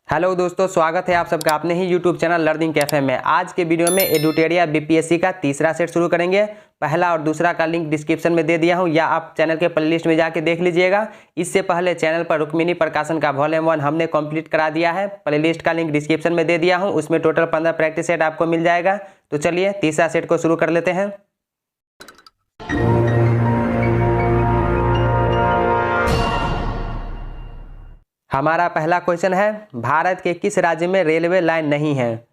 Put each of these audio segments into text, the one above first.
Hello दोस्तों, स्वागत है आप सबका अपने ही यूट्यूब चैनल लर्निंग कैफे में। आज के वीडियो में एडुटेरिया बीपीएससी का तीसरा सेट शुरू करेंगे। पहला और दूसरा का लिंक डिस्क्रिप्शन में दे दिया हूं, या आप चैनल के प्लेलिस्ट में जाके देख लीजिएगा। इससे पहले चैनल पर रुक्मिणी प्रकाशन का वॉल्यूम 1 हमने कंप्लीट करा दिया है। प्लेलिस्ट का लिंक डिस्क्रिप्शन में दे दिया हूँ, उसमें टोटल 15 प्रैक्टिस सेट आपको मिल जाएगा। तो चलिए तीसरा सेट को शुरू कर लेते हैं। हमारा पहला क्वेश्चन है, भारत के किस राज्य में रेलवे लाइन नहीं है?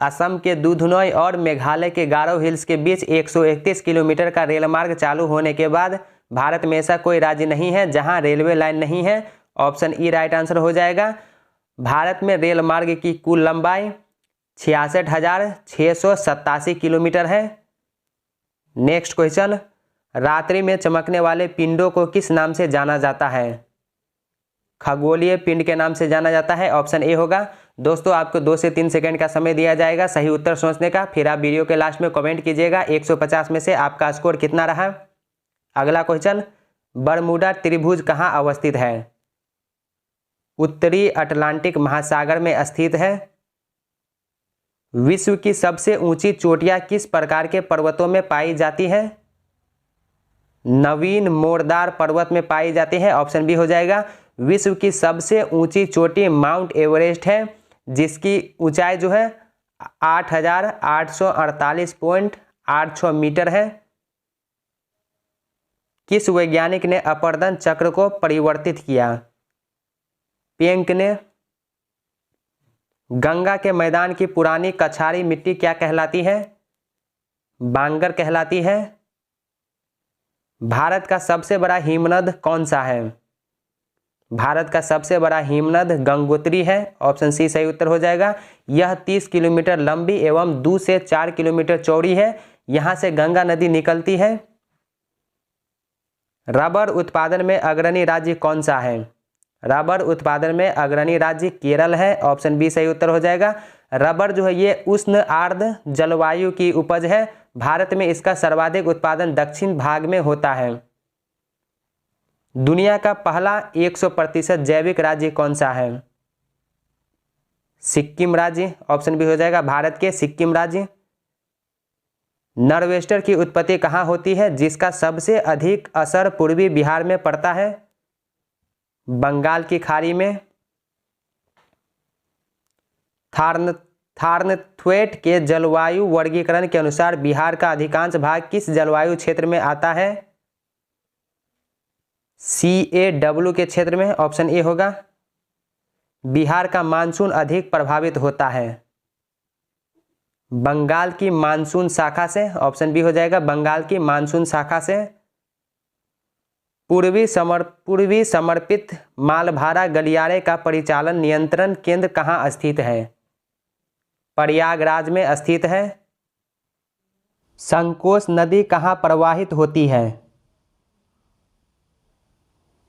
असम के दुधनोई और मेघालय के गारो हिल्स के बीच 131 किलोमीटर का रेल मार्ग चालू होने के बाद भारत में ऐसा कोई राज्य नहीं है जहां रेलवे लाइन नहीं है। ऑप्शन ई राइट आंसर हो जाएगा। भारत में रेल मार्ग की कुल लंबाई 66,687 किलोमीटर है। नेक्स्ट क्वेश्चन, रात्रि में चमकने वाले पिंडों को किस नाम से जाना जाता है? खगोलीय पिंड के नाम से जाना जाता है। ऑप्शन ए होगा। दोस्तों, आपको 2 से 3 सेकंड का समय दिया जाएगा सही उत्तर सोचने का। फिर आप वीडियो के लास्ट में कमेंट कीजिएगा 150 में से आपका स्कोर कितना रहा। अगला क्वेश्चन, बरमूडा त्रिभुज कहाँ अवस्थित है? उत्तरी अटलांटिक महासागर में स्थित है। विश्व की सबसे ऊंची चोटियां किस प्रकार के पर्वतों में पाई जाती है? नवीन मोरदार पर्वत में पाई जाती है। ऑप्शन बी हो जाएगा। विश्व की सबसे ऊंची चोटी माउंट एवरेस्ट है, जिसकी ऊंचाई जो है 8,848.86 मीटर है। किस वैज्ञानिक ने अपरदन चक्र को परिवर्तित किया? पेंक ने। गंगा के मैदान की पुरानी कछारी मिट्टी क्या कहलाती है? बांगर कहलाती है। भारत का सबसे बड़ा हिमनद कौन सा है? भारत का सबसे बड़ा हिमनद गंगोत्री है। ऑप्शन सी सही उत्तर हो जाएगा। यह 30 किलोमीटर लंबी एवं 2 से 4 किलोमीटर चौड़ी है। यहां से गंगा नदी निकलती है। रबर उत्पादन में अग्रणी राज्य कौन सा है? रबर उत्पादन में अग्रणी राज्य केरल है। ऑप्शन बी सही उत्तर हो जाएगा। रबर जो है ये उष्ण आर्द्र जलवायु की उपज है। भारत में इसका सर्वाधिक उत्पादन दक्षिण भाग में होता है। दुनिया का पहला 100% जैविक राज्य कौन सा है? सिक्किम राज्य। ऑप्शन बी हो जाएगा। भारत के सिक्किम राज्य। नॉर्वेस्टर की उत्पत्ति कहाँ होती है, जिसका सबसे अधिक असर पूर्वी बिहार में पड़ता है? बंगाल की खाड़ी में। थार्नथ्वेट के जलवायु वर्गीकरण के अनुसार बिहार का अधिकांश भाग किस जलवायु क्षेत्र में आता है? CAW के क्षेत्र में। ऑप्शन ए होगा। बिहार का मानसून अधिक प्रभावित होता है बंगाल की मानसून शाखा से। ऑप्शन बी हो जाएगा। बंगाल की मानसून शाखा से। पूर्वी समर्पित मालभारा गलियारे का परिचालन नियंत्रण केंद्र कहाँ स्थित है? प्रयागराज में स्थित है। संकोच नदी कहाँ प्रवाहित होती है?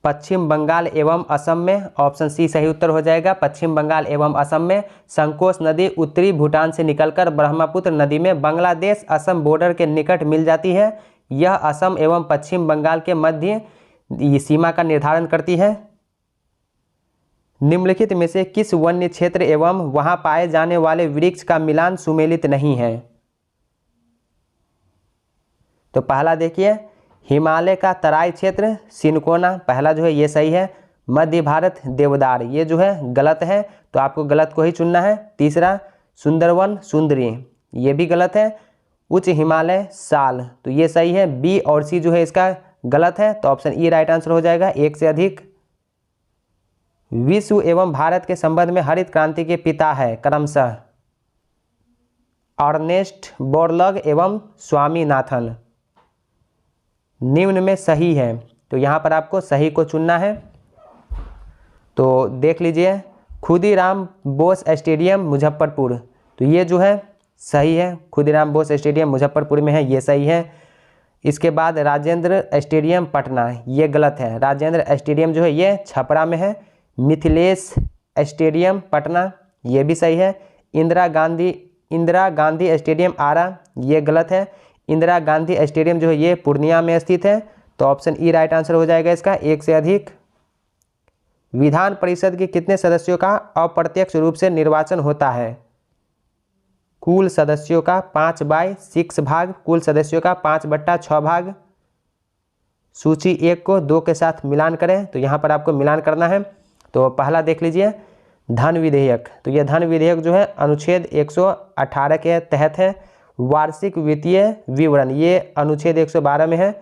पश्चिम बंगाल एवं असम में। ऑप्शन सी सही उत्तर हो जाएगा। पश्चिम बंगाल एवं असम में संकोच नदी उत्तरी भूटान से निकलकर ब्रह्मपुत्र नदी में बांग्लादेश असम बॉर्डर के निकट मिल जाती है। यह असम एवं पश्चिम बंगाल के मध्य सीमा का निर्धारण करती है। निम्नलिखित में से किस वन्य क्षेत्र एवं वहां पाए जाने वाले वृक्ष का मिलान सुमेलित नहीं है? तो पहला देखिए, हिमालय का तराई क्षेत्र सिनकोना, पहला जो है ये सही है। मध्य भारत देवदार, ये जो है गलत है, तो आपको गलत को ही चुनना है। तीसरा, सुंदरवन सुंदरी, ये भी गलत है। उच्च हिमालय साल, तो ये सही है। बी और सी जो है इसका गलत है, तो ऑप्शन ई राइट आंसर हो जाएगा। एक से अधिक। विश्व एवं भारत के संबंध में हरित क्रांति के पिता है क्रमशः अर्नेस्ट बोरलग एवं स्वामीनाथन। निम्न में सही है, तो यहाँ पर आपको सही को चुनना है। तो देख लीजिए, खुदीराम बोस स्टेडियम मुजफ्फरपुर, तो ये जो है सही है। खुदीराम बोस स्टेडियम मुजफ्फरपुर में है, ये सही है। इसके बाद राजेंद्र स्टेडियम पटना, ये गलत है। राजेंद्र स्टेडियम जो है ये छपरा में है। मिथिलेश स्टेडियम पटना, ये भी सही है। इंदिरा गांधी स्टेडियम आरा, ये गलत है। इंदिरा गांधी स्टेडियम जो है ये पूर्णिया में स्थित है। तो ऑप्शन ई राइट आंसर हो जाएगा इसका। एक से अधिक। विधान परिषद के कितने सदस्यों का अप्रत्यक्ष रूप से निर्वाचन होता है? कुल सदस्यों का 5/6 भाग, कुल सदस्यों का 5/6 भाग। सूची 1 को 2 के साथ मिलान करें, तो यहाँ पर आपको मिलान करना है। तो पहला देख लीजिए धन विधेयक। तो यह धन विधेयक जो है अनुच्छेद 118 के तहत है। वार्षिक वित्तीय विवरण ये अनुच्छेद 112 में है।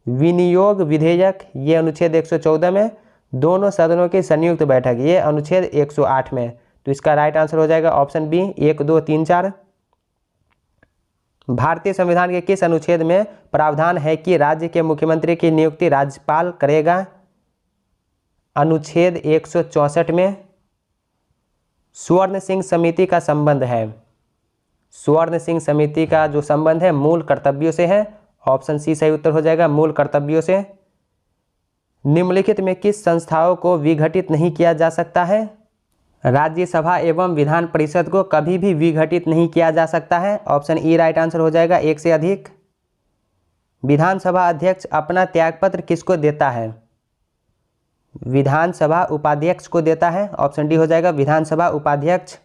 विनियोग विधेयक ये अनुच्छेद 114 में। दोनों सदनों की संयुक्त बैठक ये अनुच्छेद 108 में। तो इसका राइट आंसर हो जाएगा ऑप्शन बी 1, 2, 3, 4। भारतीय संविधान के किस अनुच्छेद में प्रावधान है कि राज्य के मुख्यमंत्री की नियुक्ति राज्यपाल करेगा? अनुच्छेद 164 में। स्वर्ण सिंह समिति का संबंध है, स्वर्ण सिंह समिति का जो संबंध है मूल कर्तव्यों से है। ऑप्शन सी सही उत्तर हो जाएगा, मूल कर्तव्यों से। निम्नलिखित में किस संस्थाओं को विघटित नहीं किया जा सकता है? राज्यसभा एवं विधान परिषद को कभी भी विघटित नहीं किया जा सकता है। ऑप्शन ई राइट आंसर हो जाएगा, एक से अधिक। विधानसभा अध्यक्ष अपना त्यागपत्र किसको देता है? विधानसभा उपाध्यक्ष को देता है। ऑप्शन डी हो जाएगा, विधानसभा उपाध्यक्ष।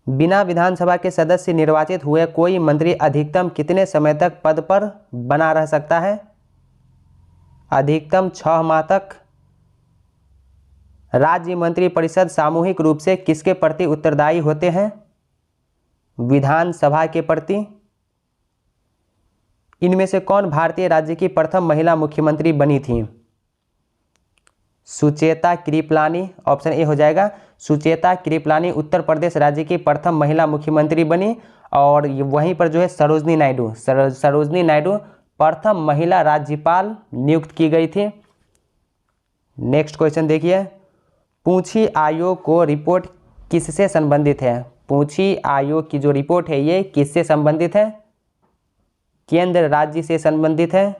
बिना विधानसभा के सदस्य निर्वाचित हुए कोई मंत्री अधिकतम कितने समय तक पद पर बना रह सकता है? अधिकतम 6 माह तक। राज्य मंत्री परिषद सामूहिक रूप से किसके प्रति उत्तरदायी होते हैं? विधानसभा के प्रति। इनमें से कौन भारतीय राज्य की प्रथम महिला मुख्यमंत्री बनी थी? सुचेता कृपलानी। ऑप्शन ए हो जाएगा, सुचेता कृपलानी उत्तर प्रदेश राज्य की प्रथम महिला मुख्यमंत्री बनी। और वहीं पर जो है सरोजनी नायडू, सरोजनी नायडू प्रथम महिला राज्यपाल नियुक्त की गई थी। नेक्स्ट क्वेश्चन देखिए, पूंछी आयोग को रिपोर्ट किससे संबंधित है? पूंछी आयोग की जो रिपोर्ट है ये किससे संबंधित है? केंद्र राज्य से संबंधित है।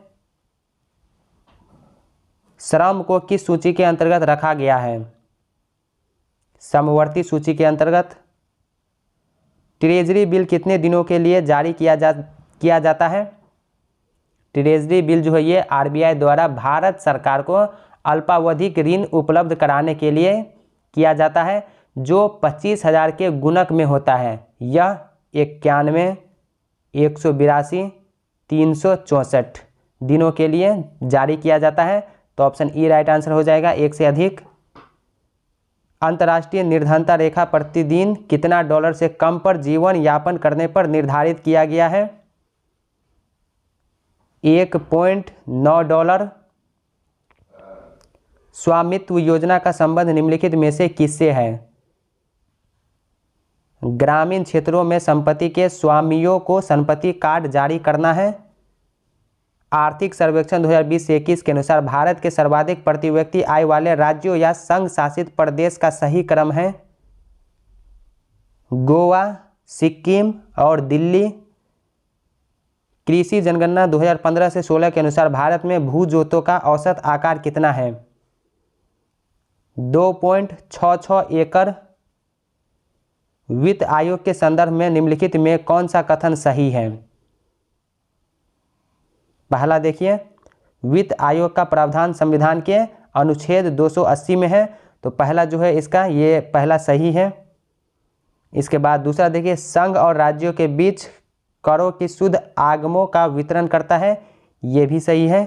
श्रम को किस सूची के अंतर्गत रखा गया है? समवर्ती सूची के अंतर्गत। ट्रेजरी बिल कितने दिनों के लिए जारी किया जाता है? ट्रेजरी बिल जो है ये आरबीआई द्वारा भारत सरकार को अल्पावधिक ऋण उपलब्ध कराने के लिए किया जाता है, जो 25,000 के गुणक में होता है। यह 91, 182, 364 दिनों के लिए जारी किया जाता है। तो ऑप्शन ई राइट आंसर हो जाएगा, एक से अधिक। अंतर्राष्ट्रीय निर्धनता रेखा प्रतिदिन कितना डॉलर से कम पर जीवन यापन करने पर निर्धारित किया गया है? 1.9 डॉलर। स्वामित्व योजना का संबंध निम्नलिखित में से किससे है? ग्रामीण क्षेत्रों में संपत्ति के स्वामियों को संपत्ति कार्ड जारी करना है। आर्थिक सर्वेक्षण 2020 से 21 के अनुसार भारत के सर्वाधिक प्रति व्यक्ति आय वाले राज्यों या संघ शासित प्रदेश का सही क्रम है? गोवा, सिक्किम और दिल्ली। कृषि जनगणना 2015 से 16 के अनुसार भारत में भूजोतों का औसत आकार कितना है? 2.66 एकड़। वित्त आयोग के संदर्भ में निम्नलिखित में कौन सा कथन सही है? पहला देखिए, वित्त आयोग का प्रावधान संविधान के अनुच्छेद 280 में है। तो पहला जो है इसका ये पहला सही है। इसके बाद दूसरा देखिए, संघ और राज्यों के बीच करों की शुद्ध आगमों का वितरण करता है। ये भी सही है।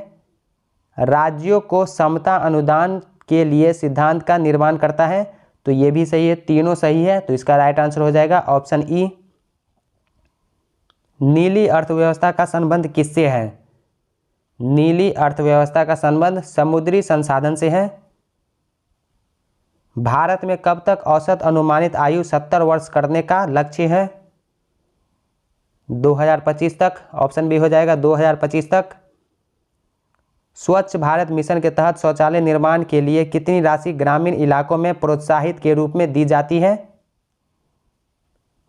राज्यों को समता अनुदान के लिए सिद्धांत का निर्माण करता है। तो ये भी सही है। तीनों सही है। तो इसका राइट आंसर हो जाएगा ऑप्शन ई। नीली अर्थव्यवस्था का संबंध किससे है? नीली अर्थव्यवस्था का संबंध समुद्री संसाधन से है। भारत में कब तक औसत अनुमानित आयु 70 वर्ष करने का लक्ष्य है? 2025 तक। ऑप्शन बी हो जाएगा 2025 तक। स्वच्छ भारत मिशन के तहत शौचालय निर्माण के लिए कितनी राशि ग्रामीण इलाकों में प्रोत्साहित के रूप में दी जाती है?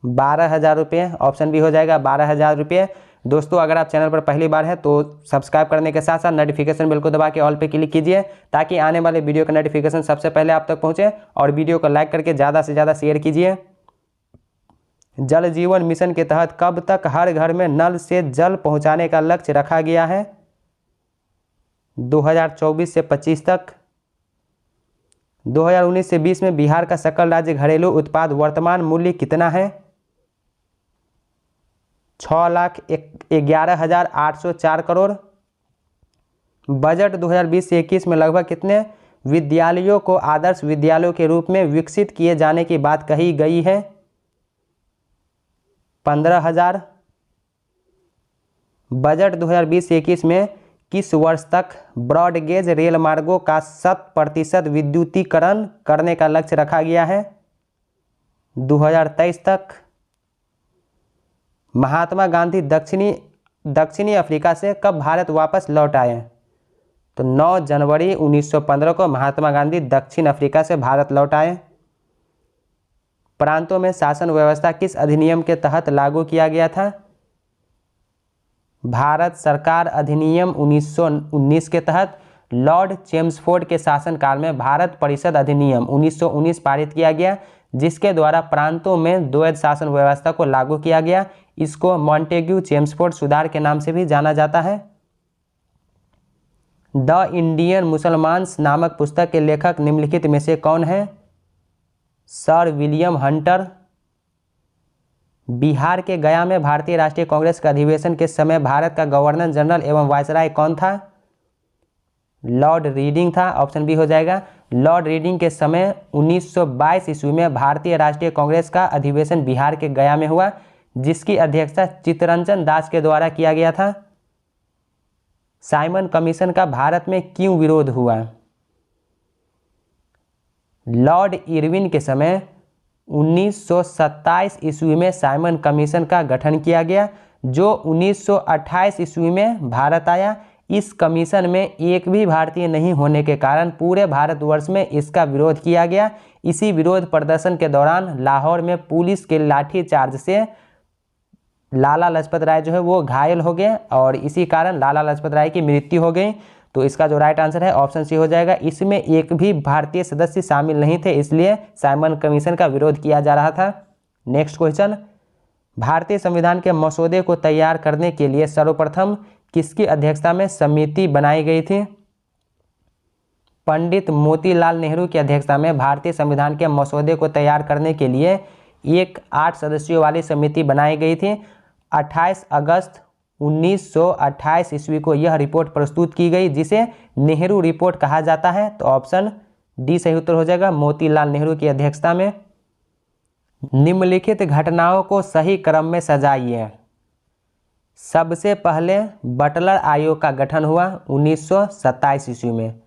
12,000 रुपये। ऑप्शन बी हो जाएगा 12,000 रुपये। दोस्तों, अगर आप चैनल पर पहली बार हैं तो सब्सक्राइब करने के साथ साथ नोटिफिकेशन बेल को दबा के ऑल पे क्लिक कीजिए, ताकि आने वाले वीडियो का नोटिफिकेशन सबसे पहले आप तक पहुंचे। और वीडियो को लाइक करके ज़्यादा से ज़्यादा शेयर कीजिए। जल जीवन मिशन के तहत कब तक हर घर में नल से जल पहुंचाने का लक्ष्य रखा गया है? 2024 से 25 तक। 2019 से 20 में बिहार का सकल राज्य घरेलू उत्पाद वर्तमान मूल्य कितना है? 6,11,804 करोड़। बजट 2020 से 21 में लगभग कितने विद्यालयों को आदर्श विद्यालयों के रूप में विकसित किए जाने की बात कही गई है? 15,000। बजट 2020 से 21 में किस वर्ष तक ब्रॉडगेज रेल मार्गों का 100% विद्युतीकरण करने का लक्ष्य रखा गया है? 2023 तक। महात्मा गांधी दक्षिणी अफ्रीका से कब भारत वापस लौट आए? तो 9 जनवरी 1915 को महात्मा गांधी दक्षिण अफ्रीका से भारत लौट आए। प्रांतों में शासन व्यवस्था किस अधिनियम के तहत लागू किया गया था? भारत सरकार अधिनियम 1919 के तहत लॉर्ड चेम्सफोर्ड के शासनकाल में भारत परिषद अधिनियम 1919 पारित किया गया, जिसके द्वारा प्रांतों में द्वैध शासन व्यवस्था को लागू किया गया। इसको मॉन्टेग्यू चेम्सफोर्ड सुधार के नाम से भी जाना जाता है। द इंडियन मुसलमान्स नामक पुस्तक के लेखक निम्नलिखित में से कौन है? Sir William Hunter. बिहार के गया में भारतीय राष्ट्रीय कांग्रेस का अधिवेशन के समय भारत का गवर्नर जनरल एवं वायसराय कौन था? लॉर्ड रीडिंग था। ऑप्शन बी हो जाएगा। लॉर्ड रीडिंग के समय 1922 ईस्वी में भारतीय राष्ट्रीय कांग्रेस का अधिवेशन बिहार के गया में हुआ, जिसकी अध्यक्षता चित्तरंजन दास के द्वारा किया गया था। साइमन कमीशन का भारत में क्यों विरोध हुआ? लॉर्ड इरविन के समय 1927 ईस्वी में साइमन कमीशन का गठन किया गया, जो 1928 ईस्वी में भारत आया। इस कमीशन में एक भी भारतीय नहीं होने के कारण पूरे भारतवर्ष में इसका विरोध किया गया। इसी विरोध प्रदर्शन के दौरान लाहौर में पुलिस के लाठीचार्ज से लाला लाजपत राय जो है वो घायल हो गए और इसी कारण लाला लाजपत राय की मृत्यु हो गई। तो इसका जो राइट आंसर है ऑप्शन सी हो जाएगा। इसमें एक भी भारतीय सदस्य शामिल नहीं थे, इसलिए साइमन कमीशन का विरोध किया जा रहा था। नेक्स्ट क्वेश्चन, भारतीय संविधान के मसौदे को तैयार करने के लिए सर्वप्रथम किसकी अध्यक्षता में समिति बनाई गई थी? पंडित मोतीलाल नेहरू की अध्यक्षता में भारतीय संविधान के मसौदे को तैयार करने के लिए एक 8 सदस्यों वाली समिति बनाई गई थी। 28 अगस्त 1928 ईस्वी को यह रिपोर्ट प्रस्तुत की गई, जिसे नेहरू रिपोर्ट कहा जाता है। तो ऑप्शन डी सही उत्तर हो जाएगा, मोतीलाल नेहरू की अध्यक्षता में। निम्नलिखित घटनाओं को सही क्रम में सजाइए। सबसे पहले बटलर आयोग का गठन हुआ 1927 ईस्वी में।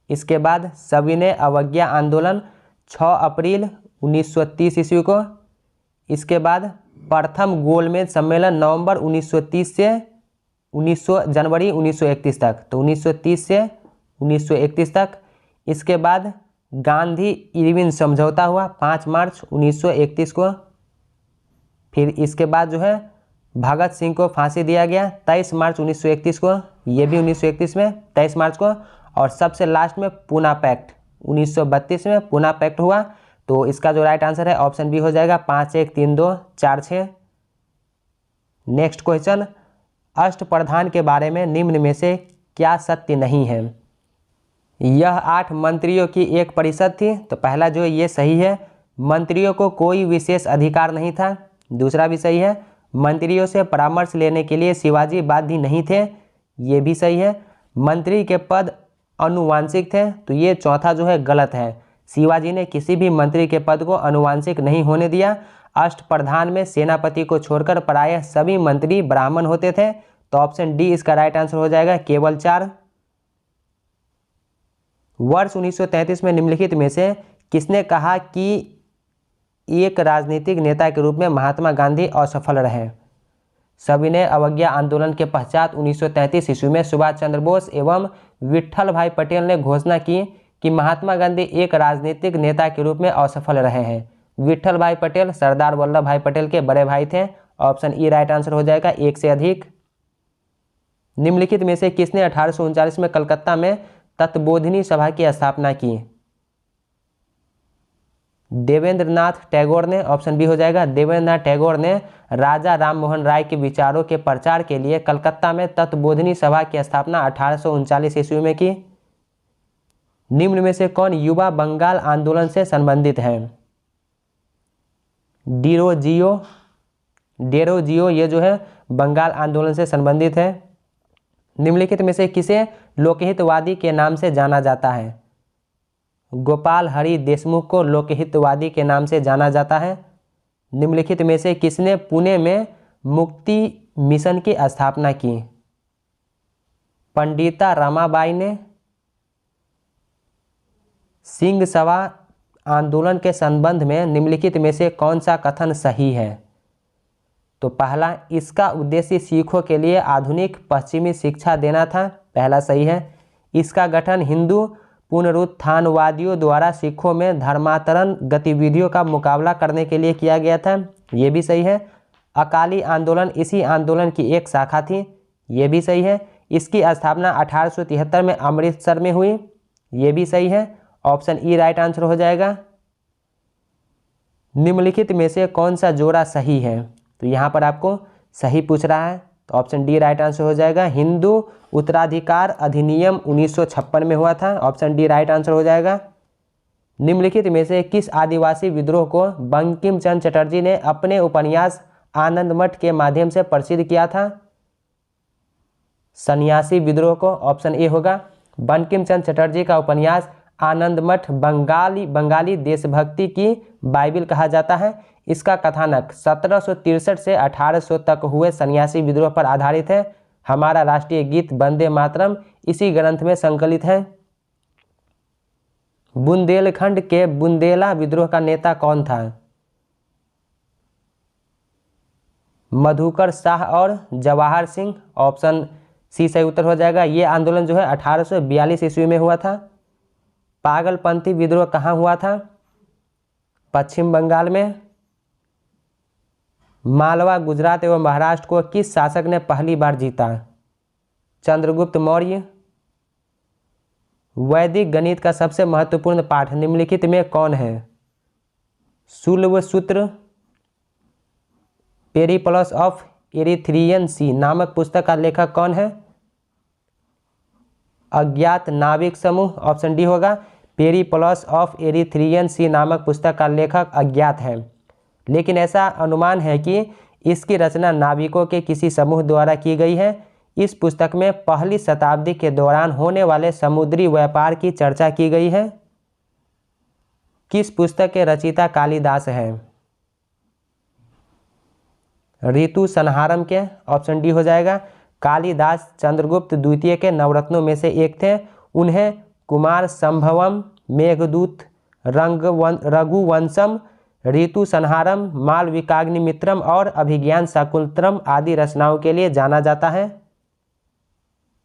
इसके बाद सविनय अवज्ञा आंदोलन 6 अप्रैल 1930 ईस्वी को। इसके बाद प्रथम गोलमेज सम्मेलन नवंबर 1930 से जनवरी 1931 तक, तो 1930 से 1931 तक। इसके बाद गांधी इरविन समझौता हुआ 5 मार्च 1931 को। फिर इसके बाद जो है भगत सिंह को फांसी दिया गया 23 मार्च 1931 को, ये भी 1931 में 23 मार्च को। और सबसे लास्ट में पूना पैक्ट 1932 में पूना पैक्ट हुआ। तो इसका जो राइट आंसर है ऑप्शन बी हो जाएगा, 5, 1, 3, 2, 4, 6। नेक्स्ट क्वेश्चन, अष्टप्रधान के बारे में निम्न में से क्या सत्य नहीं है? यह 8 मंत्रियों की एक परिषद थी। तो पहला जो ये सही है, मंत्रियों को कोई विशेष अधिकार नहीं था। दूसरा भी सही है, मंत्रियों से परामर्श लेने के लिए शिवाजी बाध्य नहीं थे, ये भी सही है। मंत्री के पद अनुवांशिक थे, तो ये चौथा जो है गलत है। शिवाजी ने किसी भी मंत्री के पद को अनुवांशिक नहीं होने दिया। अष्टप्रधान में सेनापति को छोड़कर प्रायः सभी मंत्री ब्राह्मण होते थे। तो ऑप्शन डी इसका राइट आंसर हो जाएगा, केवल 4। वर्ष 1933 में निम्नलिखित में से किसने कहा कि एक राजनीतिक नेता के रूप में महात्मा गांधी असफल रहे? सविनय अवज्ञा आंदोलन के पश्चात 1933 ईस्वी में सुभाष चंद्र बोस एवं विट्ठल भाई पटेल ने घोषणा की कि महात्मा गांधी एक राजनीतिक नेता के रूप में असफल रहे हैं। विट्ठल भाई पटेल सरदार वल्लभ भाई पटेल के बड़े भाई थे। ऑप्शन ई राइट आंसर हो जाएगा, 1 से अधिक। निम्नलिखित में से किसने 1839 में कलकत्ता में तत्बोधिनी सभा की स्थापना की? देवेंद्रनाथ टैगोर ने। ऑप्शन बी हो जाएगा, देवेंद्रनाथ टैगोर ने राजा राममोहन राय के विचारों के प्रचार के लिए कलकत्ता में तत्बोधिनी सभा की स्थापना 1839 ईस्वी में की। निम्न में से कौन युवा बंगाल आंदोलन से संबंधित है? डेरोजियो ये जो है बंगाल आंदोलन से संबंधित है। निम्नलिखित में से किसे लोकहितवादी के नाम से जाना जाता है? गोपाल हरि देशमुख को लोकहितवादी के नाम से जाना जाता है। निम्नलिखित में से किसने पुणे में मुक्ति मिशन की स्थापना की? पंडिता रमाबाई ने। सिंह सभा आंदोलन के संबंध में निम्नलिखित में से कौन सा कथन सही है? तो पहला, इसका उद्देश्य सिखों के लिए आधुनिक पश्चिमी शिक्षा देना था, पहला सही है। इसका गठन हिंदू पुनरुत्थानवादियों द्वारा सिखों में धर्मांतरण गतिविधियों का मुकाबला करने के लिए किया गया था, ये भी सही है। अकाली आंदोलन इसी आंदोलन की एक शाखा थी, ये भी सही है। इसकी स्थापना 1873 में अमृतसर में हुई, ये भी सही है। ऑप्शन ई राइट आंसर हो जाएगा। निम्नलिखित में से कौन सा जोड़ा सही है? तो यहाँ पर आपको सही पूछ रहा है, तो ऑप्शन डी राइट आंसर हो जाएगा। हिंदू उत्तराधिकार अधिनियम 1956 में हुआ था, ऑप्शन डी राइट आंसर हो जाएगा। निम्नलिखित में से किस आदिवासी विद्रोह को बंकिम चंद्र चटर्जी ने अपने उपन्यास आनंद मठ के माध्यम से प्रसिद्ध किया था? सन्यासी विद्रोह को, ऑप्शन ए होगा। बंकिम चंद्र चटर्जी का उपन्यास आनंद मठ बंगाली देशभक्ति की बाइबिल कहा जाता है। इसका कथानक 1763 से 1800 तक हुए सन्यासी विद्रोह पर आधारित है। हमारा राष्ट्रीय गीत वंदे मातरम इसी ग्रंथ में संकलित है। बुंदेलखंड के बुंदेला विद्रोह का नेता कौन था? मधुकर शाह और जवाहर सिंह, ऑप्शन सी सही उत्तर हो जाएगा। ये आंदोलन जो है 1842 ईस्वी में हुआ था। पागलपंथी विद्रोह कहाँ हुआ था? पश्चिम बंगाल में। मालवा, गुजरात एवं महाराष्ट्र को किस शासक ने पहली बार जीता? चंद्रगुप्त मौर्य। वैदिक गणित का सबसे महत्वपूर्ण पाठ निम्नलिखित में कौन है? शुल्बसूत्र। पेरिप्लस ऑफ एरिथ्रियन सी नामक पुस्तक का लेखक कौन है? अज्ञात नाविक समूह, ऑप्शन डी होगा। पेरिप्लस ऑफ एरिथ्रियन सी नामक पुस्तक का लेखक अज्ञात है, लेकिन ऐसा अनुमान है कि इसकी रचना नाविकों के किसी समूह द्वारा की गई है। इस पुस्तक में पहली शताब्दी के दौरान होने वाले समुद्री व्यापार की चर्चा की गई है। किस पुस्तक के रचयिता कालिदास है? ऋतु संहारम के, ऑप्शन डी हो जाएगा। कालिदास चंद्रगुप्त द्वितीय के नवरत्नों में से एक थे। उन्हें कुमार संभवम, मेघदूत, रघुवंशम, ऋतु संहारम, मालविकाग्निमित्रम और अभिज्ञान शाकुंतलम आदि रचनाओं के लिए जाना जाता है।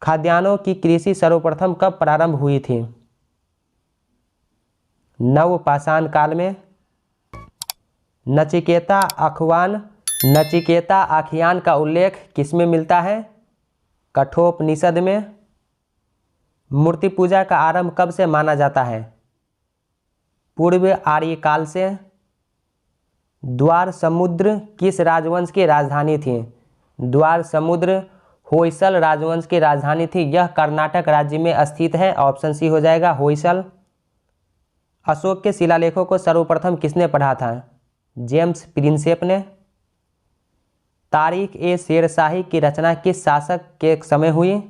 खाद्यान्नों की कृषि सर्वप्रथम कब प्रारंभ हुई थी? नवपाषाण काल में। नचिकेता आख्यान का उल्लेख किसमें मिलता है? कठोपनिषद में। मूर्ति पूजा का आरंभ कब से माना जाता है? पूर्व आर्यकाल से। द्वार समुद्र किस राजवंश की राजधानी थी? द्वार समुद्र होयसल राजवंश की राजधानी थी। यह कर्नाटक राज्य में स्थित है, ऑप्शन सी हो जाएगा, होयसल। अशोक के शिलालेखों को सर्वप्रथम किसने पढ़ा था? जेम्स प्रिंसेप ने। तारीख ए शेरशाही की रचना किस शासक के समय हुई?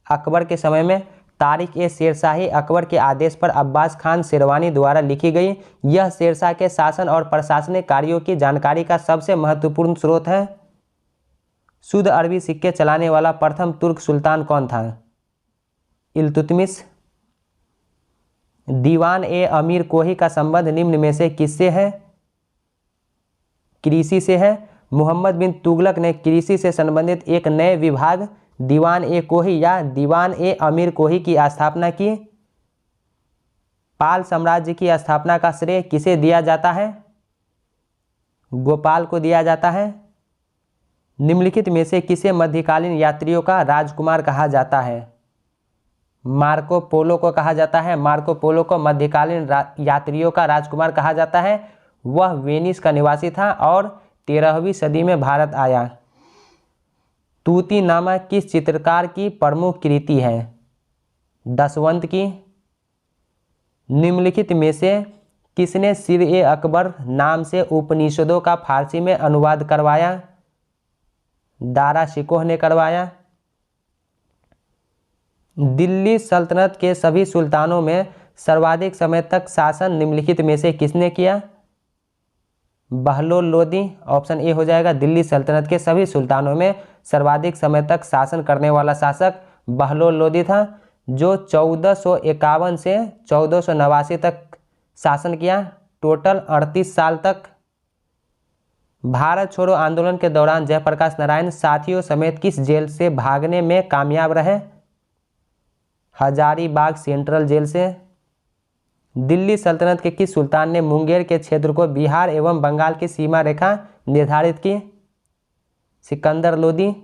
अकबर के समय में। तारीख ए शेरशाही अकबर के आदेश पर अब्बास खान शेरवानी द्वारा लिखी गई। यह शेरशाह के शासन और प्रशासनिक कार्यों की जानकारी का सबसे महत्वपूर्ण स्रोत है। शुद्ध अरबी सिक्के चलाने वाला प्रथम तुर्क सुल्तान कौन था? इल्तुतमिश। दीवान ए अमीर कोही का संबंध निम्न में से किससे है? कृषि से है। मोहम्मद बिन तुगलक ने कृषि से संबंधित एक नए विभाग दीवान ए कोही या दीवान ए अमीर कोही की स्थापना की। पाल साम्राज्य की स्थापना का श्रेय किसे दिया जाता है? गोपाल को दिया जाता है। निम्नलिखित में से किसे मध्यकालीन यात्रियों का राजकुमार कहा जाता है? मार्को पोलो को कहा जाता है। मार्को पोलो को मध्यकालीन यात्रियों का राजकुमार कहा जाता है। वह वेनिस का निवासी था और 13वीं सदी में भारत आया। तूतीनामा किस चित्रकार की प्रमुख कृति है? दशवंत की। निम्नलिखित में से किसने सिर ए अकबर नाम से उपनिषदों का फारसी में अनुवाद करवाया? दारा शिकोह ने करवाया। दिल्ली सल्तनत के सभी सुल्तानों में सर्वाधिक समय तक शासन निम्नलिखित में से किसने किया? बहलोल लोदी। ऑप्शन ए हो जाएगा। दिल्ली सल्तनत के सभी सुल्तानों में सर्वाधिक समय तक शासन करने वाला शासक बहलोल लोदी था, जो 1451 से 1489 तक शासन किया, टोटल 38 साल तक। भारत छोड़ो आंदोलन के दौरान जयप्रकाश नारायण साथियों समेत किस जेल से भागने में कामयाब रहे? हजारीबाग सेंट्रल जेल से। दिल्ली सल्तनत के किस सुल्तान ने मुंगेर के क्षेत्र को बिहार एवं बंगाल की सीमा रेखा निर्धारित की? सिकंदर लोदी।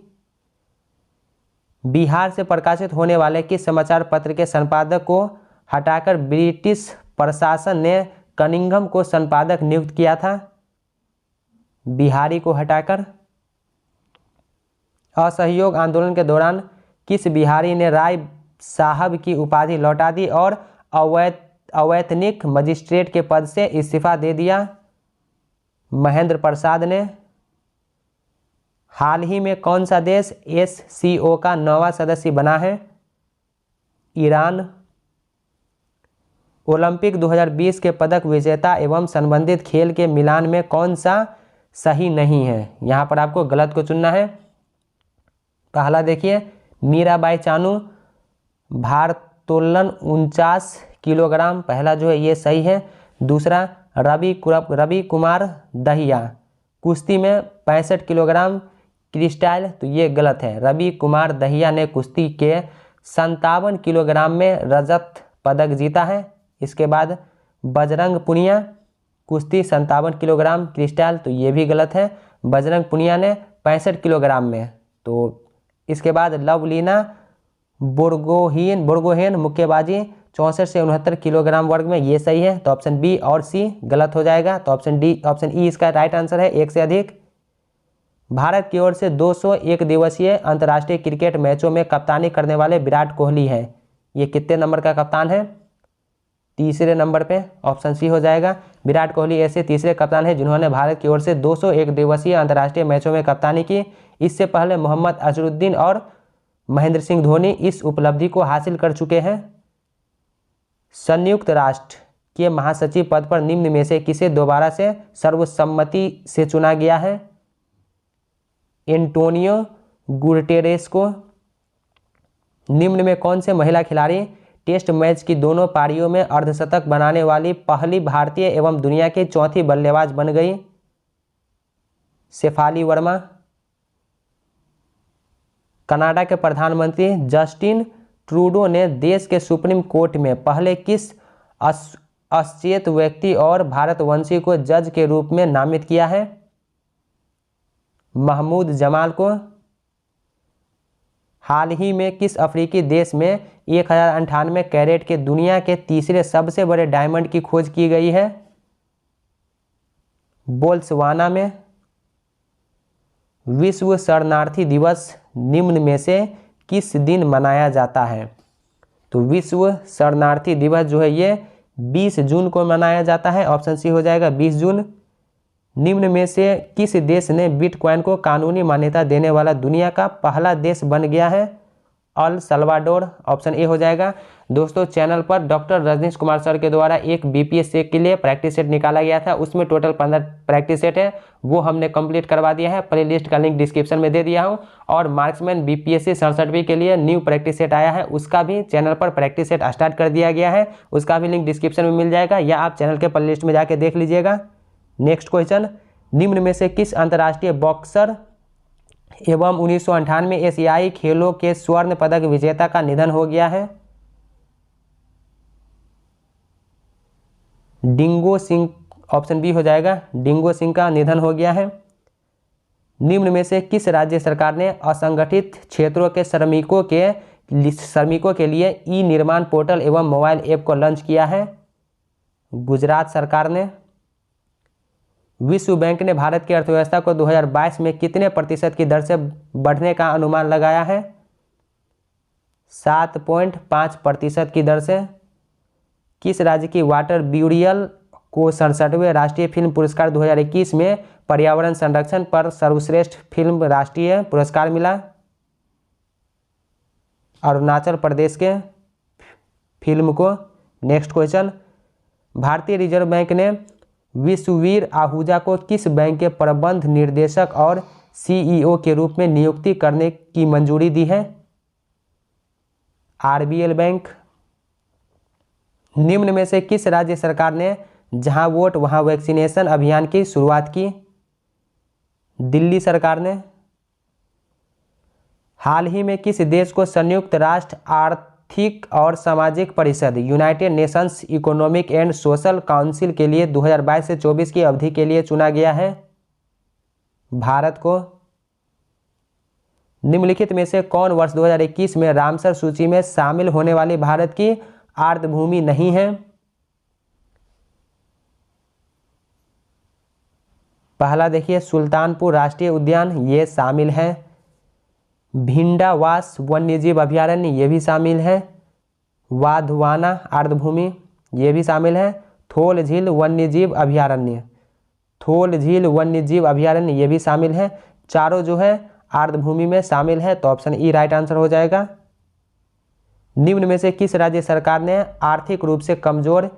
बिहार से प्रकाशित होने वाले किस समाचार पत्र के संपादक को हटाकर ब्रिटिश प्रशासन ने कनिंघम को संपादक नियुक्त किया था? बिहारी को हटाकर। असहयोग आंदोलन के दौरान किस बिहारी ने राय साहब की उपाधि लौटा दी और अवैतनिक मजिस्ट्रेट के पद से इस्तीफा दे दिया? महेंद्र प्रसाद ने। हाल ही में कौन सा देश SCO का 9वां सदस्य बना है? ईरान। ओलंपिक 2020 के पदक विजेता एवं संबंधित खेल के मिलान में कौन सा सही नहीं है? यहाँ पर आपको गलत को चुनना है। पहला देखिए, मीराबाई चानू, भारोत्तोलन 49 किलोग्राम, पहला जो है ये सही है। दूसरा, रवि कुमार दहिया, कुश्ती में 65 किलोग्राम क्रिस्टाइल, तो ये गलत है। रवि कुमार दहिया ने कुश्ती के 57 किलोग्राम में रजत पदक जीता है। इसके बाद बजरंग पुनिया, कुश्ती 57 किलोग्राम क्रिस्टाइल, तो ये भी गलत है। बजरंग पुनिया ने 65 किलोग्राम में। तो इसके बाद लवलीना बोर्गोहेन मुक्केबाजी 64 से 69 किलोग्राम वर्ग में, ये सही है। तो ऑप्शन बी और सी गलत हो जाएगा। तो ऑप्शन ई इसका राइट आंसर है, एक से अधिक। भारत की ओर से 201 दिवसीय अंतर्राष्ट्रीय क्रिकेट मैचों में कप्तानी करने वाले विराट कोहली हैं, ये कितने नंबर का कप्तान है? तीसरे नंबर पे, ऑप्शन सी हो जाएगा। विराट कोहली ऐसे तीसरे कप्तान हैं जिन्होंने भारत की ओर से 201 दिवसीय अंतर्राष्ट्रीय मैचों में कप्तानी की। इससे पहले मोहम्मद अजहरुद्दीन और महेंद्र सिंह धोनी इस उपलब्धि को हासिल कर चुके हैं। संयुक्त राष्ट्र के महासचिव पद पर निम्न में से किसे दोबारा से सर्वसम्मति से चुना गया है? एंटोनियो गुटेरेस को। निम्न में कौन से महिला खिलाड़ी टेस्ट मैच की दोनों पारियों में अर्धशतक बनाने वाली पहली भारतीय एवं दुनिया की चौथी बल्लेबाज बन गई? शेफाली वर्मा। कनाडा के प्रधानमंत्री जस्टिन ट्रूडो ने देश के सुप्रीम कोर्ट में पहले किस अचेत व्यक्ति और भारतवंशी को जज के रूप में नामित किया है? महमूद जमाल को। हाल ही में किस अफ्रीकी देश में 1098 कैरेट के दुनिया के तीसरे सबसे बड़े डायमंड की खोज की गई है? बोत्सवाना में। विश्व शरणार्थी दिवस निम्न में से किस दिन मनाया जाता है? तो विश्व शरणार्थी दिवस जो है ये 20 जून को मनाया जाता है। ऑप्शन सी हो जाएगा, 20 जून। निम्न में से किस देश ने बिटकॉइन को कानूनी मान्यता देने वाला दुनिया का पहला देश बन गया है? El Salvador. ऑप्शन ए हो जाएगा। दोस्तों, चैनल पर डॉक्टर रजनीश कुमार सर के द्वारा एक BPSC के लिए प्रैक्टिस सेट निकाला गया था, उसमें टोटल 15 प्रैक्टिस सेट है, वो हमने कंप्लीट करवा दिया है। प्ले लिस्ट का लिंक डिस्क्रिप्शन में दे दिया हूँ। और मार्क्समैन BPSC 67 के लिए न्यू प्रैक्टिस सेट आया है, उसका भी चैनल पर प्रैक्टिस सेट स्टार्ट कर दिया गया है, उसका भी लिंक डिस्क्रिप्शन में मिल जाएगा, या आप चैनल के प्ले लिस्ट में जाके देख लीजिएगा। नेक्स्ट क्वेश्चन, निम्न में से किस अंतर्राष्ट्रीय बॉक्सर एवं 1998 एशियाई खेलों के स्वर्ण पदक विजेता का निधन हो गया है? डिंगो सिंह। ऑप्शन बी हो जाएगा, डिंगो सिंह का निधन हो गया है। निम्न में से किस राज्य सरकार ने असंगठित क्षेत्रों के श्रमिकों के लिए ई निर्माण पोर्टल एवं मोबाइल ऐप को लॉन्च किया है? गुजरात सरकार ने। विश्व बैंक ने भारत की अर्थव्यवस्था को 2022 में कितने प्रतिशत की दर से बढ़ने का अनुमान लगाया है? 7.5% की दर से। किस राज्य की वाटर ब्यूरियल को 67वें राष्ट्रीय फिल्म पुरस्कार 2021 में पर्यावरण संरक्षण पर सर्वश्रेष्ठ फिल्म राष्ट्रीय पुरस्कार मिला? अरुणाचल प्रदेश के फिल्म को। नेक्स्ट क्वेश्चन, भारतीय रिजर्व बैंक ने विश्ववीर आहूजा को किस बैंक के प्रबंध निर्देशक और सीईओ के रूप में नियुक्ति करने की मंजूरी दी है? RBL bank. निम्न में से किस राज्य सरकार ने जहां वोट वहां वैक्सीनेशन अभियान की शुरुआत की? दिल्ली सरकार ने। हाल ही में किस देश को संयुक्त राष्ट्र आर्थिक और सामाजिक परिषद United Nations economic and social council के लिए 2022 से 24 की अवधि के लिए चुना गया है? भारत को। निम्नलिखित में से कौन वर्ष 2021 में रामसर सूची में शामिल होने वाली भारत की आर्द्रभूमि नहीं है? पहला देखिए सुल्तानपुर राष्ट्रीय उद्यान, ये शामिल है। भिंडावास वन्यजीव अभयारण्य, ये भी शामिल है। वाधवाना आर्द्रभूमि, ये भी शामिल है। थोल झील वन्यजीव अभयारण्य, थोल झील वन्यजीव अभयारण्य, ये भी शामिल है। चारों जो है आर्द्रभूमि में शामिल है, तो ऑप्शन ई राइट आंसर हो जाएगा। निम्न में से किस राज्य सरकार ने आर्थिक रूप से कमजोर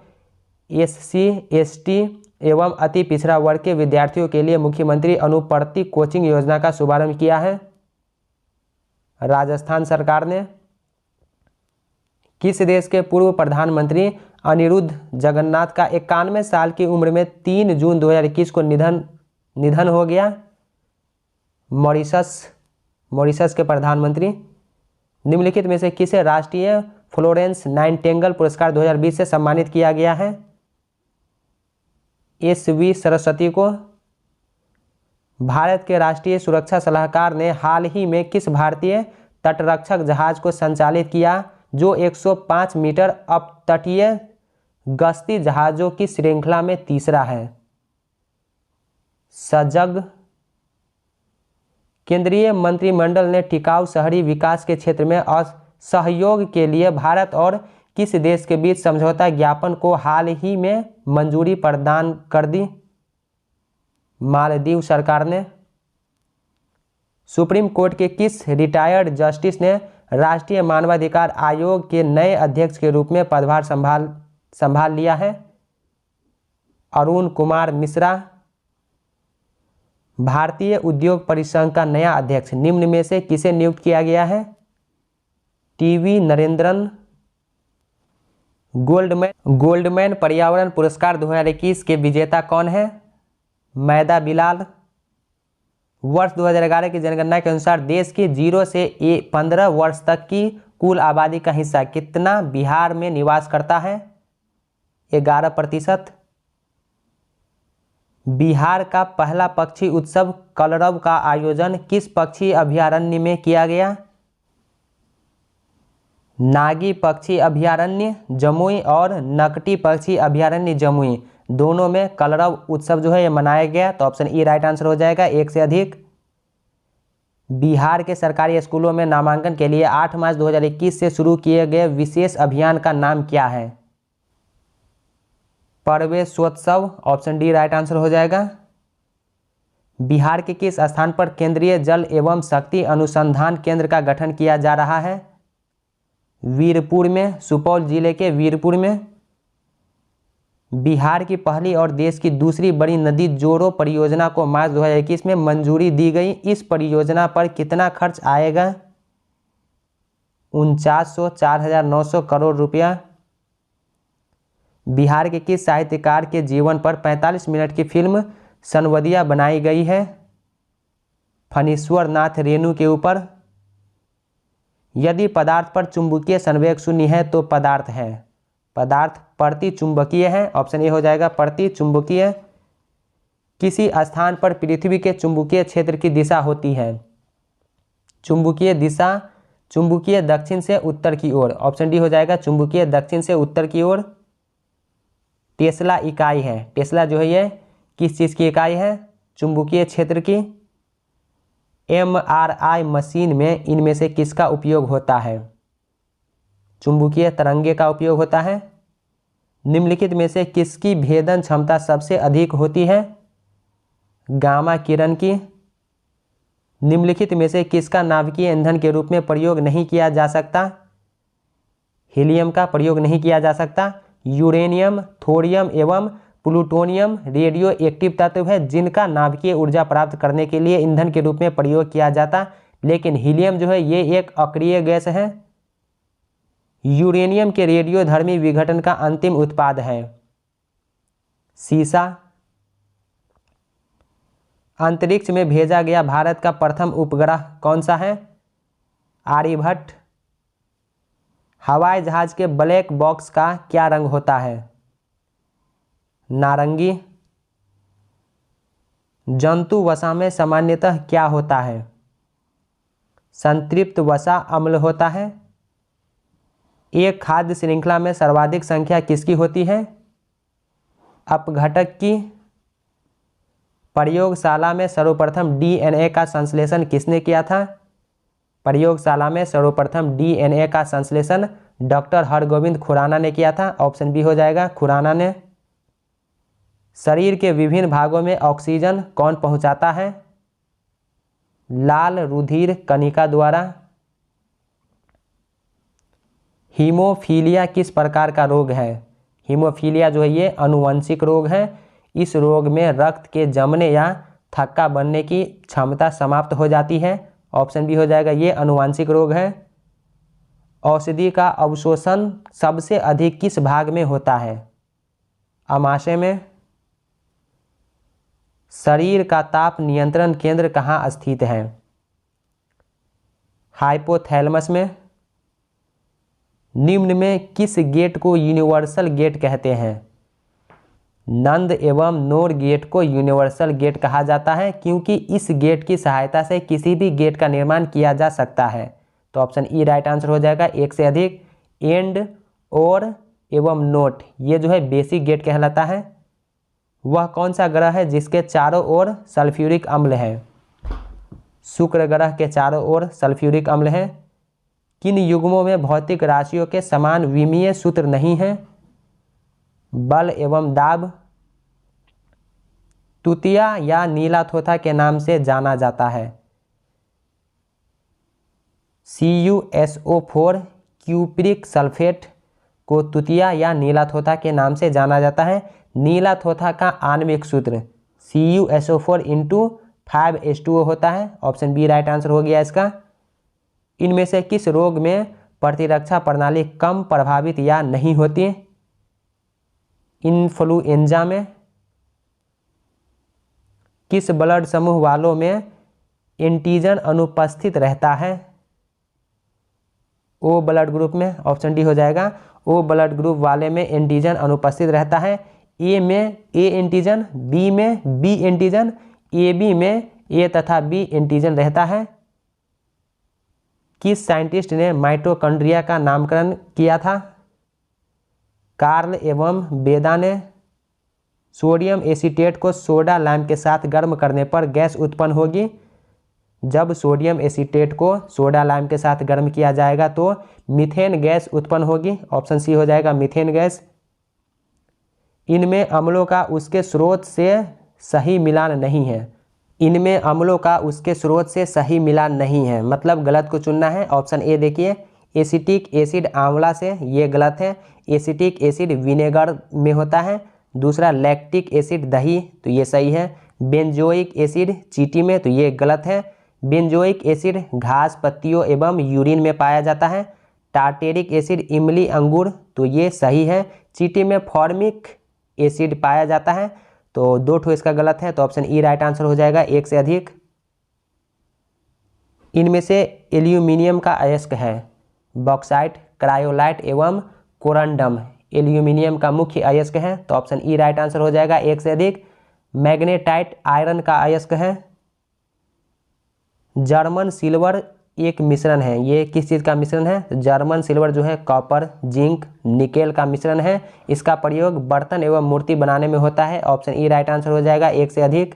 एससी एसटी एवं अति पिछड़ा वर्ग के विद्यार्थियों के लिए मुख्यमंत्री अनुपर्ति कोचिंग योजना का शुभारंभ किया है? राजस्थान सरकार ने। किस देश के पूर्व प्रधानमंत्री अनिरुद्ध जगन्नाथ का 91 साल की उम्र में 3 जून 2021 को निधन हो गया? मॉरिशस के प्रधानमंत्री। निम्नलिखित में से किसे राष्ट्रीय फ्लोरेंस नाइटिंगेल पुरस्कार 2020 से सम्मानित किया गया है? एस.वी. सरस्वती को। भारत के राष्ट्रीय सुरक्षा सलाहकार ने हाल ही में किस भारतीय तटरक्षक जहाज को संचालित किया जो 105 मीटर अपतटीय गश्ती जहाजों की श्रृंखला में तीसरा है? सजग। केंद्रीय मंत्रिमंडल ने टिकाऊ शहरी विकास के क्षेत्र में सहयोग के लिए भारत और किस देश के बीच समझौता ज्ञापन को हाल ही में मंजूरी प्रदान कर दी? मालदीव सरकार ने। सुप्रीम कोर्ट के किस रिटायर्ड जस्टिस ने राष्ट्रीय मानवाधिकार आयोग के नए अध्यक्ष के रूप में पदभार संभाल लिया है? अरुण कुमार मिश्रा। भारतीय उद्योग परिसंघ का नया अध्यक्ष निम्न में से किसे नियुक्त किया गया है? टीवी नरेंद्रन। गोल्डमैन पर्यावरण पुरस्कार 2021 के विजेता कौन है? मैदा बिलाल। वर्ष 2011 की जनगणना के अनुसार देश की 0 से 15 वर्ष तक की कुल आबादी का हिस्सा कितना बिहार में निवास करता है? 11%। बिहार का पहला पक्षी उत्सव कलरव का आयोजन किस पक्षी अभयारण्य में किया गया? नागी पक्षी अभयारण्य जमुई और नकटी पक्षी अभयारण्य जमुई, दोनों में कलरव उत्सव जो है ये मनाया गया, तो ऑप्शन ई राइट आंसर हो जाएगा। एक से अधिक। बिहार के सरकारी स्कूलों में नामांकन के लिए 8 मार्च 2021 से शुरू किए गए विशेष अभियान का नाम क्या है? प्रवेशोत्सव, ऑप्शन डी राइट आंसर हो जाएगा। बिहार के किस स्थान पर केंद्रीय जल एवं शक्ति अनुसंधान केंद्र का गठन किया जा रहा है? वीरपुर में, सुपौल जिले के वीरपुर में। बिहार की पहली और देश की दूसरी बड़ी नदी जोड़ो परियोजना को मार्च 2021 में मंजूरी दी गई। इस परियोजना पर कितना खर्च आएगा? 4900 4900 करोड़ रुपया। बिहार के किस साहित्यकार के जीवन पर 45 मिनट की फिल्म सनवदिया बनाई गई है? फणीश्वर नाथ रेणु के ऊपर। यदि पदार्थ पर चुंबकीय संवेग शून्य है तो पदार्थ है? पदार्थ प्रति चुंबकीय है, ऑप्शन ए हो जाएगा प्रति चुंबकीय। किसी स्थान पर पृथ्वी के चुंबकीय क्षेत्र की दिशा होती है? चुंबकीय दिशा चुंबकीय दक्षिण से उत्तर की ओर, ऑप्शन डी हो जाएगा चुंबकीय दक्षिण से उत्तर की ओर। टेस्ला इकाई है, टेस्ला जो है ये किस चीज़ की इकाई है? चुंबकीय क्षेत्र की। MRI मशीन में इनमें से किसका उपयोग होता है? चुंबकीय तरंगे का उपयोग होता है। निम्नलिखित में से किसकी भेदन क्षमता सबसे अधिक होती है? गामा किरण की। निम्नलिखित में से किसका नाभिकीय ईंधन के रूप में प्रयोग नहीं किया जा सकता? हीलियम का प्रयोग नहीं किया जा सकता। यूरेनियम, थोरियम एवं प्लूटोनियम रेडियो एक्टिव तत्व है जिनका नाभिकीय ऊर्जा प्राप्त करने के लिए ईंधन के रूप में प्रयोग किया जाता, लेकिन हीलियम जो है ये एक अक्रिय गैस है। यूरेनियम के रेडियोधर्मी विघटन का अंतिम उत्पाद है सीसा। अंतरिक्ष में भेजा गया भारत का प्रथम उपग्रह कौन सा है? आर्यभट्ट। हवाई जहाज के ब्लैक बॉक्स का क्या रंग होता है? नारंगी। जंतु वसा में सामान्यतः क्या होता है? संतृप्त वसा अम्ल होता है। एक खाद्य श्रृंखला में सर्वाधिक संख्या किसकी होती है? अपघटक की। प्रयोगशाला में सर्वप्रथम डीएनए का संश्लेषण किसने किया था? प्रयोगशाला में सर्वप्रथम डीएनए का संश्लेषण डॉक्टर हरगोविंद खुराना ने किया था। ऑप्शन बी हो जाएगा, खुराना ने। शरीर के विभिन्न भागों में ऑक्सीजन कौन पहुंचाता है? लाल रुधिर कणिका द्वारा। हीमोफीलिया किस प्रकार का रोग है? हीमोफीलिया जो है ये अनुवांशिक रोग है। इस रोग में रक्त के जमने या थक्का बनने की क्षमता समाप्त हो जाती है। ऑप्शन बी हो जाएगा, ये अनुवांशिक रोग है। औषधि का अवशोषण सबसे अधिक किस भाग में होता है? अमाशय में। शरीर का ताप नियंत्रण केंद्र कहाँ स्थित है? हाइपोथैलेमस में। निम्न में किस गेट को यूनिवर्सल गेट कहते हैं? नंद एवं नोर गेट को यूनिवर्सल गेट कहा जाता है क्योंकि इस गेट की सहायता से किसी भी गेट का निर्माण किया जा सकता है। तो ऑप्शन ई राइट आंसर हो जाएगा। एक से अधिक, एंड, और एवं नोट, ये जो है बेसिक गेट कहलाता है। वह कौन सा ग्रह है जिसके चारों ओर सल्फ्यूरिक अम्ल है? शुक्र ग्रह के चारों ओर सल्फ्यूरिक अम्ल है। किन युग्मों में भौतिक राशियों के समान विमीय सूत्र नहीं है? बल एवं दाब। तुतिया या नीला थोथा के नाम से जाना जाता है? CuSO4 क्यूप्रिक सल्फेट को तुतिया या नीला थोथा के नाम से जाना जाता है। नीला थोथा का आणविक सूत्र CuSO4 × 5H2O होता है। ऑप्शन बी राइट आंसर हो गया इसका। इनमें से किस रोग में प्रतिरक्षा प्रणाली कम प्रभावित या नहीं होती? इन्फ्लुएंजा में। किस ब्लड समूह वालों में एंटीजन अनुपस्थित रहता है? ओ ब्लड ग्रुप में। ऑप्शन डी हो जाएगा, ओ ब्लड ग्रुप वाले में एंटीजन अनुपस्थित रहता है। ए में ए एंटीजन, बी में बी एंटीजन, ए बी में ए तथा बी एंटीजन रहता है। किस साइंटिस्ट ने माइटोकॉन्ड्रिया का नामकरण किया था? कार्ल एवं बेदा ने। सोडियम एसीटेट को सोडा लाइम के साथ गर्म करने पर गैस उत्पन्न होगी। जब सोडियम एसीटेट को सोडा लाइम के साथ गर्म किया जाएगा तो मीथेन गैस उत्पन्न होगी। ऑप्शन सी हो जाएगा, मीथेन गैस। इनमें अम्लों का उसके स्रोत से सही मिलान नहीं है। इनमें अम्लों का उसके स्रोत से सही मिलान नहीं है, मतलब गलत को चुनना है। ऑप्शन ए देखिए, एसिटिक एसिड आंवला से, ये गलत है। एसिटिक एसिड विनेगर में होता है। दूसरा लैक्टिक एसिड दही, तो ये सही है। बेंजोइक एसिड चींटी में, तो ये गलत है। बेंजोइक एसिड घास पत्तियों एवं यूरिन में पाया जाता है। टार्टेरिक एसिड इमली अंगूर, तो ये सही है। चींटी में फॉर्मिक एसिड पाया जाता है। तो दो ठो इसका गलत है, तो ऑप्शन ई राइट आंसर हो जाएगा, एक से अधिक। इनमें से एल्यूमिनियम का अयस्क है बॉक्साइट, क्रायोलाइट एवं कोरंडम। एल्यूमिनियम का मुख्य अयस्क है, तो ऑप्शन ई राइट आंसर हो जाएगा, एक से अधिक। मैग्नेटाइट आयरन का अयस्क है। जर्मन सिल्वर एक मिश्रण है, ये किस चीज़ का मिश्रण है? जर्मन सिल्वर जो है कॉपर, जिंक, निकेल का मिश्रण है। इसका प्रयोग बर्तन एवं मूर्ति बनाने में होता है। ऑप्शन ई राइट आंसर हो जाएगा, एक से अधिक।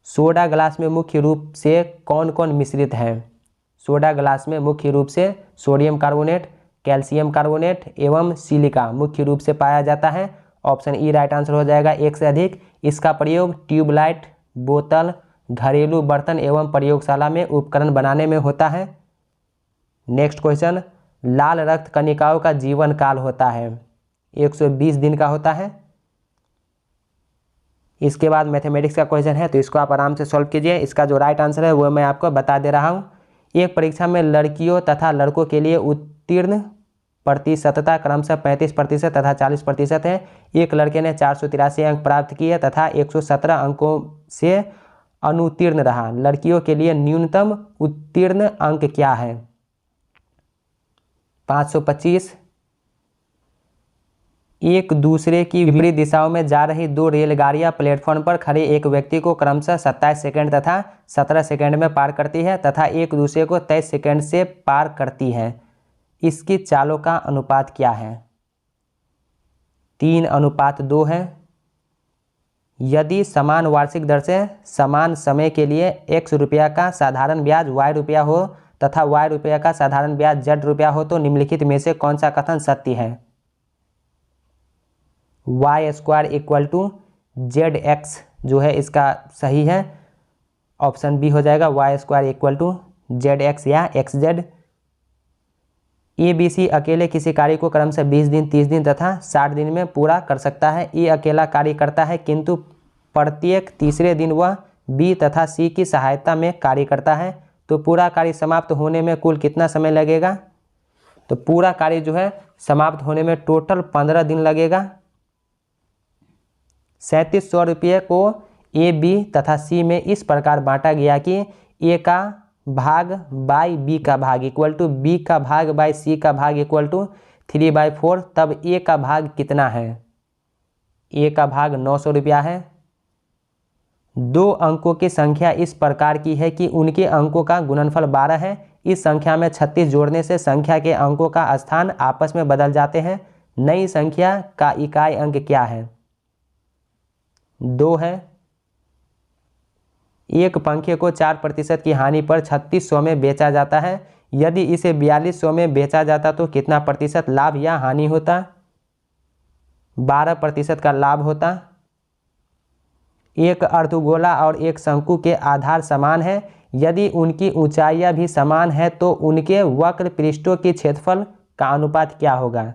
सोडा ग्लास में मुख्य रूप से कौन कौन मिश्रित है? सोडा ग्लास में मुख्य रूप से सोडियम कार्बोनेट, कैल्शियम कार्बोनेट एवं सिलिका मुख्य रूप से पाया जाता है। ऑप्शन ई राइट आंसर हो जाएगा, एक से अधिक। इसका प्रयोग ट्यूबलाइट, बोतल, घरेलू बर्तन एवं प्रयोगशाला में उपकरण बनाने में होता है। नेक्स्ट क्वेश्चन, लाल रक्त कणिकाओं का जीवन काल होता है 120 दिन का होता है। इसके बाद मैथमेटिक्स का क्वेश्चन है, तो इसको आप आराम से सॉल्व कीजिए। इसका जो राइट आंसर है वो मैं आपको बता दे रहा हूँ। एक परीक्षा में लड़कियों तथा लड़कों के लिए उत्तीर्ण प्रतिशतता क्रमशः 35% तथा 40% है। एक लड़के ने 483 अंक प्राप्त किए तथा 117 अंकों से अनुत्तीर्ण रहा। लड़कियों के लिए न्यूनतम उत्तीर्ण अंक क्या है? 525। एक दूसरे की विपरीत दिशाओं में जा रही दो रेलगाड़ियां प्लेटफॉर्म पर खड़े एक व्यक्ति को क्रमशः 27 सेकंड तथा 17 सेकंड में पार करती है तथा एक दूसरे को 23 सेकंड से पार करती है। इसकी चालों का अनुपात क्या है? 3:2 है। यदि समान वार्षिक दर से समान समय के लिए x रुपया का साधारण ब्याज y रुपया हो तथा y रुपया का साधारण ब्याज z रुपया हो तो निम्नलिखित में से कौन सा कथन सत्य है? y² = zx जो है इसका सही है। ऑप्शन बी हो जाएगा, y² = zx या xz। ABC अकेले किसी कार्य को क्रमशः 20 दिन, 30 दिन तथा 60 दिन में पूरा कर सकता है। ए अकेला कार्य करता है किंतु प्रत्येक तीसरे दिन वह बी तथा सी की सहायता में कार्य करता है, तो पूरा कार्य समाप्त होने में कुल कितना समय लगेगा? तो पूरा कार्य जो है समाप्त होने में टोटल 15 दिन लगेगा। 3700 रुपये को ए, बी तथा सी में इस प्रकार बांटा गया कि ए का भाग बाई बी का भाग इक्वल टू बी का भाग बाई सी का भाग इक्वल टू 3/4। तब ए का भाग कितना है? ए का भाग 900 रुपया है। दो अंकों की संख्या इस प्रकार की है कि उनके अंकों का गुणनफल 12 है। इस संख्या में 36 जोड़ने से संख्या के अंकों का स्थान आपस में बदल जाते हैं। नई संख्या का इकाई अंक क्या है? 2 है। एक पंखे को 4% की हानि पर 3600 में बेचा जाता है। यदि इसे 4200 में बेचा जाता तो कितना प्रतिशत लाभ या हानि होता? 12% का लाभ होता। एक अर्धगोला और एक शंकु के आधार समान है। यदि उनकी ऊंचाइयां भी समान है तो उनके वक्र पृष्ठों की क्षेत्रफल का अनुपात क्या होगा?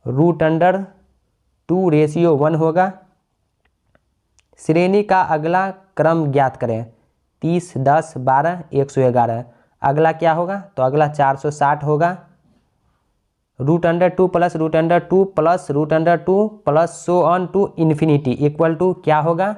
√2:1 होगा। श्रेणी का अगला क्रम ज्ञात करें। 30, 10, 12, 111। अगला क्या होगा? तो अगला 460 होगा। √2 plus √2 plus √2 plus so on to infinity equal to क्या होगा?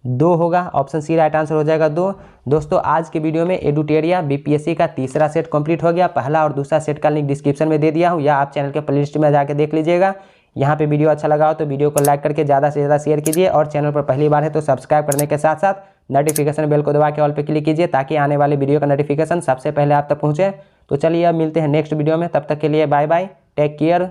2 होगा। ऑप्शन सी राइट आंसर हो जाएगा 2। दोस्तों आज के वीडियो में एडुटेरिया बीपीएससी का तीसरा सेट कंप्लीट हो गया। पहला और दूसरा सेट का लिंक डिस्क्रिप्शन में दे दिया हूँ या आप चैनल के प्लेलिस्ट में जाकर देख लीजिएगा। यहाँ पे वीडियो अच्छा लगा हो तो वीडियो को लाइक करके ज़्यादा से ज़्यादा शेयर कीजिए और चैनल पर पहली बार है तो सब्सक्राइब करने के साथ साथ नोटिफिकेशन बेल को दबा के ऑल पे क्लिक कीजिए ताकि आने वाले वीडियो का नोटिफिकेशन सबसे पहले आप तक पहुँचे। तो चलिए अब मिलते हैं नेक्स्ट वीडियो में, तब तक के लिए बाय बाय, टेक केयर।